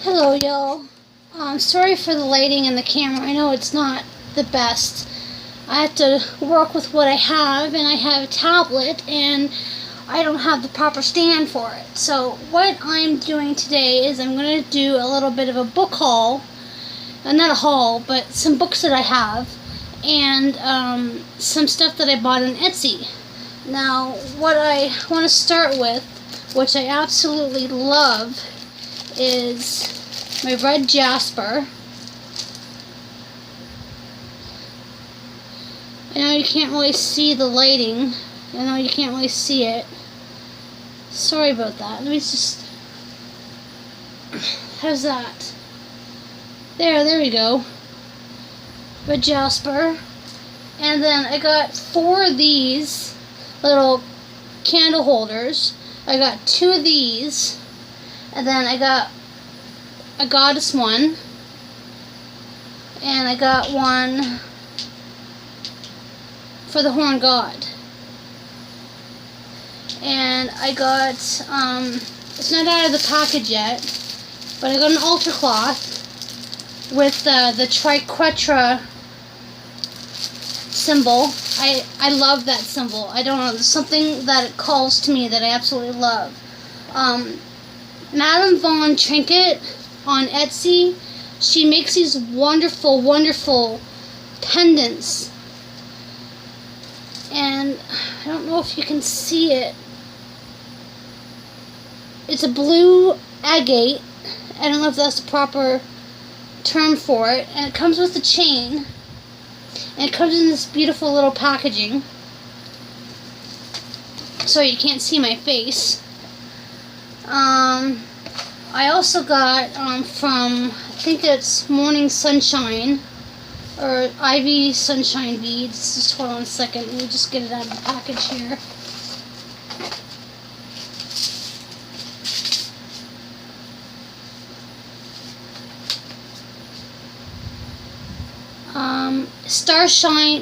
Hello, y'all. Sorry for the lighting and the camera. I know it's not the best. I have to work with what I have, and I have a tablet, and I don't have the proper stand for it. So what I'm doing today is I'm going to do a little bit of a book haul. Not a haul, but some books that I have, and some stuff that I bought on Etsy. Now, what I want to start with, which I absolutely love, is my red jasper. I know you can't really see the lighting. I know you can't really see it. Sorry about that. Let me just... How's that? There we go. Red jasper. And then I got 4 of these little candle holders. I got 2 of these. And then I got a goddess one. And I got one for the horn god. And I got, it's not out of the package yet, but I got an altar cloth with the triquetra symbol. I love that symbol. I don't know, there's something that it calls to me that I absolutely love. Madame Von Trinket on Etsy, she makes these wonderful, wonderful pendants. And I don't know if you can see it. It's a blue agate. I don't know if that's the proper term for it. And it comes with a chain. And it comes in this beautiful little packaging. So you can't see my face. I also got from, I think it's Morning Sunshine, or Ivy Sunshine Beads. Just hold on a second. Let me just get it out of the package here.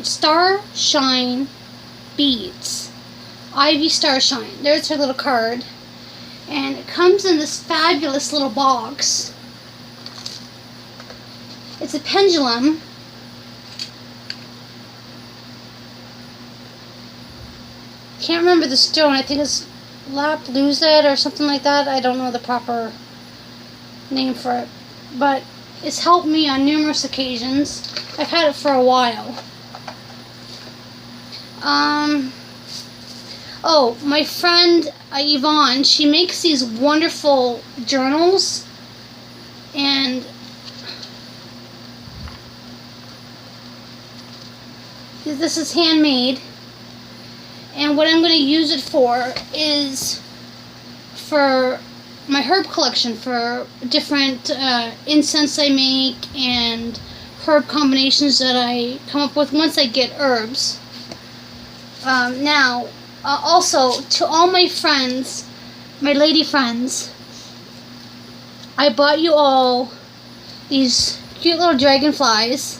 Starshine Beads. Ivy Starshine. There's her little card. And it comes in this fabulous little box. It's a pendulum. Can't remember the stone. I think it's Laplusa or something like that. I don't know the proper name for it. But it's helped me on numerous occasions. I've had it for a while. Oh, my friend Yvonne, she makes these wonderful journals, and this is handmade. And what I'm going to use it for is for my herb collection, for different incense I make and herb combinations that I come up with once I get herbs. Now, also, to all my friends, my lady friends, I bought you all these cute little dragonflies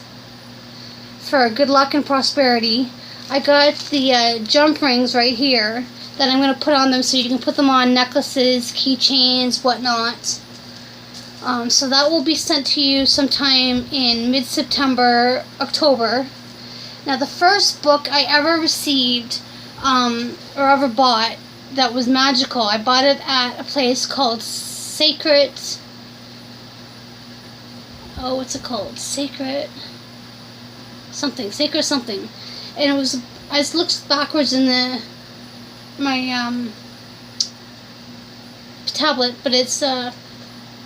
for good luck and prosperity. I got the jump rings right here that I'm going to put on them so you can put them on necklaces, keychains, whatnot. So that will be sent to you sometime in mid-September, October. Now, the first book I ever received or ever bought that was magical, I bought it at a place called Sacred... Oh, what's it called? Sacred something. And it was... I just looked backwards in my tablet, but it's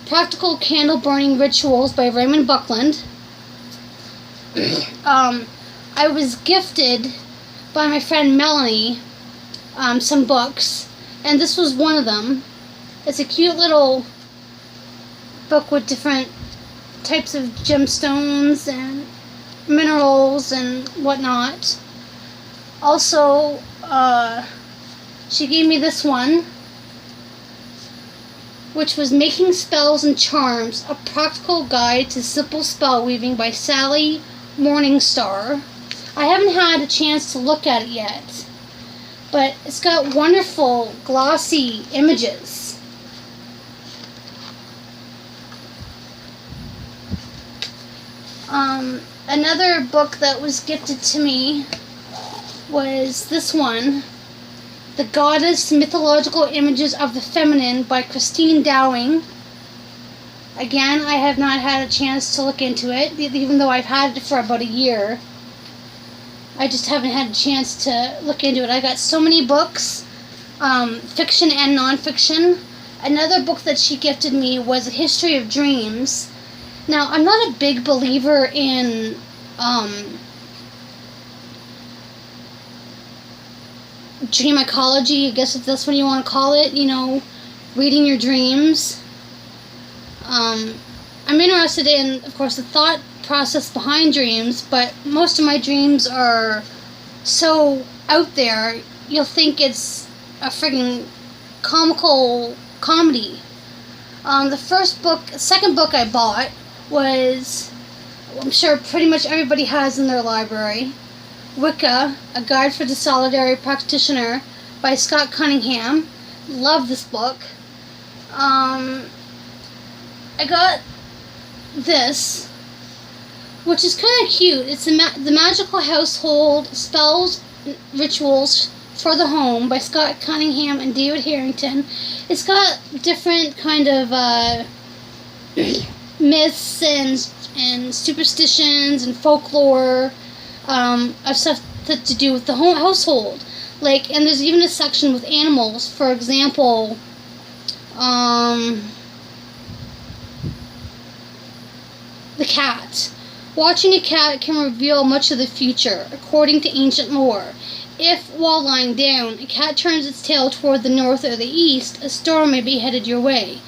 Practical Candle Burning Rituals by Raymond Buckland. I was gifted by my friend Melanie some books, and this was one of them. It's a cute little book with different types of gemstones and minerals and whatnot. Also, she gave me this one, which was Making Spells and Charms, a practical guide to simple spell weaving by Sally Morningstar. I haven't had a chance to look at it yet, but it's got wonderful glossy images. Another book that was gifted to me was this one, The Goddess Mythological Images of the Feminine by Christine Dowling. Again, I have not had a chance to look into it, even though I've had it for about a year. I just haven't had a chance to look into it. I got so many books, fiction and non-fiction. Another book that she gifted me was A History of Dreams. Now, I'm not a big believer in dream ecology, I guess if that's what you want to call it, reading your dreams. I'm interested in, of course, the thought process behind dreams, but most of my dreams are so out there, you'll think it's a friggin' comical comedy. Second book I bought was, I'm sure pretty much everybody has in their library, Wicca, A Guide for the Solitary Practitioner by Scott Cunningham. Love this book. I got this, which is kind of cute. It's the Magical Household Spells, Rituals for the Home by Scott Cunningham and David Harrington. It's got different kind of myths and superstitions and folklore of stuff to do with the home household. And there's even a section with animals. For example, the cat. Watching a cat can reveal much of the future, according to ancient lore. If, while lying down, a cat turns its tail toward the north or the east, a storm may be headed your way.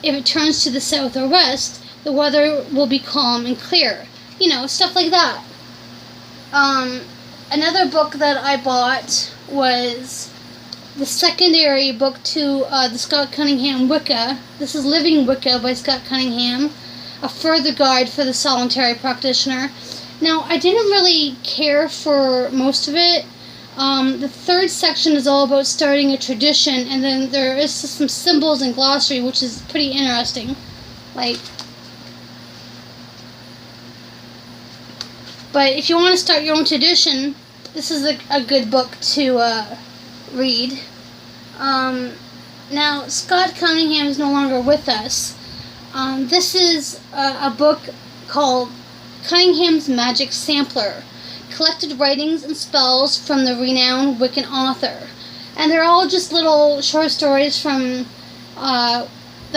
If it turns to the south or west, the weather will be calm and clear. Stuff like that. Another book that I bought was the secondary book to the Scott Cunningham Wicca. This is Living Wicca by Scott Cunningham, a further guide for the solitary practitioner. Now, I didn't really care for most of it. The third section is all about starting a tradition, and then there is some symbols and glossary, which is pretty interesting. But if you want to start your own tradition, this is a good book to read. Now, Scott Cunningham is no longer with us. This is a book called Cunningham's Magic Sampler, collected writings and spells from the renowned Wiccan author. And they're all just little short stories from that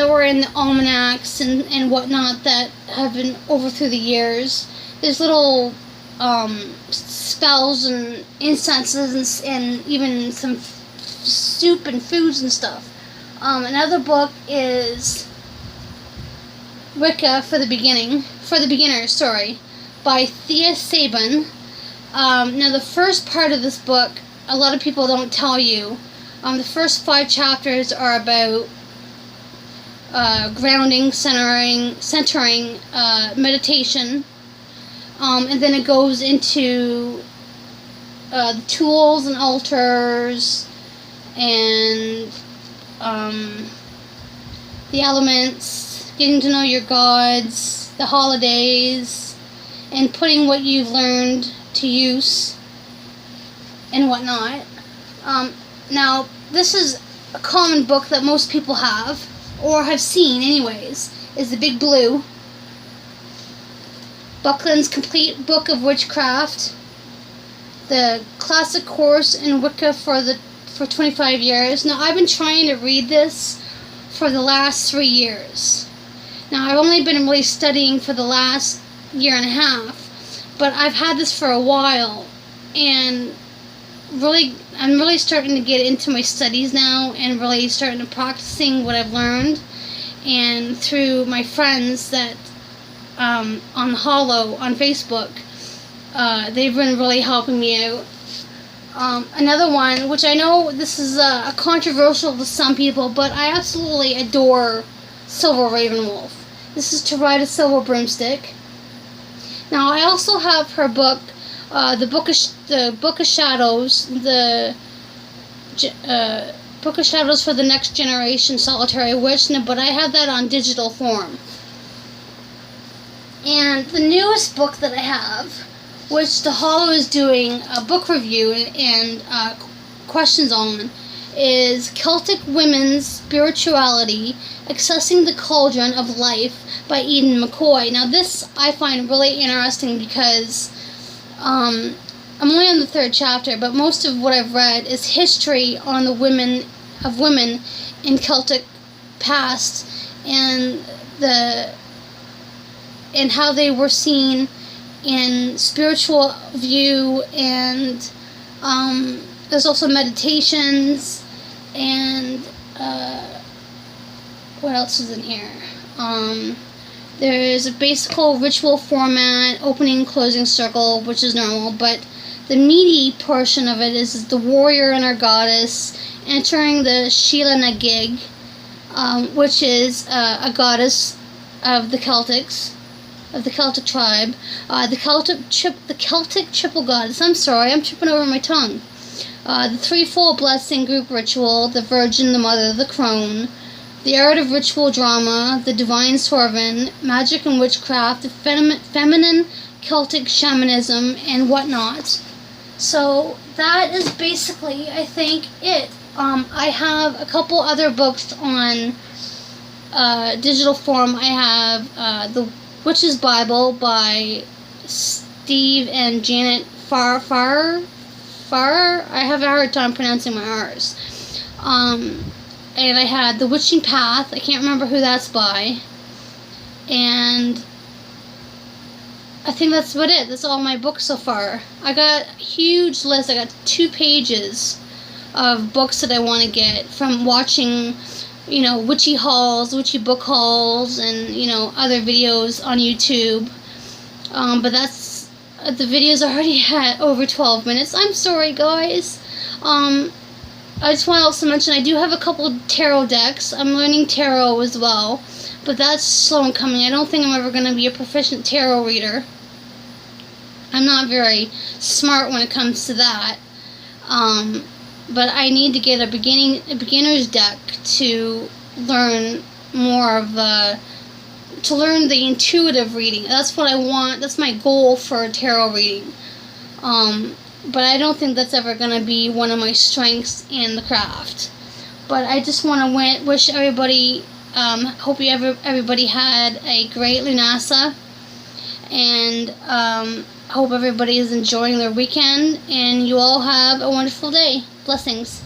were in the almanacs and whatnot that have been over through the years. There's little spells and incenses and even some soup and foods and stuff. Another book is Wicca for the Beginners, by Thea Sabin. Now the first part of this book, a lot of people don't tell you. The first 5 chapters are about grounding, centering, meditation. And then it goes into the tools and altars and the elements, getting to know your gods, the holidays, and putting what you've learned to use and whatnot. Now, this is a common book that most people have, or have seen anyways, is The Big Blue. Buckland's Complete Book of Witchcraft, the classic course in Wicca for 25 years. Now, I've been trying to read this for the last 3 years. Now, I've only been really studying for the last year and a half, but I've had this for a while, and I'm really starting to get into my studies now, and really starting to practicing what I've learned, and through my friends that on Hollow on Facebook, they've been really helping me out. Another one, which I know this is controversial to some people, but I absolutely adore Silver Ravenwolf. This is To Ride a Silver Broomstick. Now, I also have her book, the Book of Shadows, Book of Shadows for the Next Generation Solitary Witch, but I have that on digital form. And the newest book that I have, which the Hollow is doing a book review and questions on, is Celtic Women's Spirituality, Accessing the Cauldron of Life by Eden McCoy. Now this I find really interesting because I'm only on the 3rd chapter, but most of what I've read is history on the women in Celtic past and how they were seen in spiritual view, and there's also meditations and what else is in here? There's a basic ritual format, opening and closing circle, which is normal, but the meaty portion of it is the warrior and her goddess entering the Sheila na gig, which is a goddess of the Celtics, of the Celtic tribe. The Celtic triple goddess. I'm sorry, I'm tripping over my tongue. The threefold blessing group ritual, the Virgin, the Mother, the Crone, the art of ritual drama, the divine servant, magic and witchcraft, the feminine Celtic shamanism, and whatnot. So that is basically, I think, it. I have a couple other books on digital form. I have The Witch's Bible by Steve and Janet Farr. I have a hard time pronouncing my R's. And I had The Witching Path. I can't remember who that's by. And I think that's about it. That's all my books so far. I got a huge list. I got 2 pages of books that I want to get from watching, witchy hauls, witchy book hauls, and, other videos on YouTube. But that's, the video's already at over 12 minutes. I'm sorry, guys. I just want to also mention I do have a couple tarot decks. I'm learning tarot as well, but that's slow in coming. I don't think I'm ever going to be a proficient tarot reader. I'm not very smart when it comes to that. But I need to get a beginner's deck to learn more of to learn the intuitive reading. That's what I want. That's my goal for tarot reading. But I don't think that's ever going to be one of my strengths in the craft. But I just want to wish everybody, hope everybody had a great Lunasa, and hope everybody is enjoying their weekend, and you all have a wonderful day. Blessings.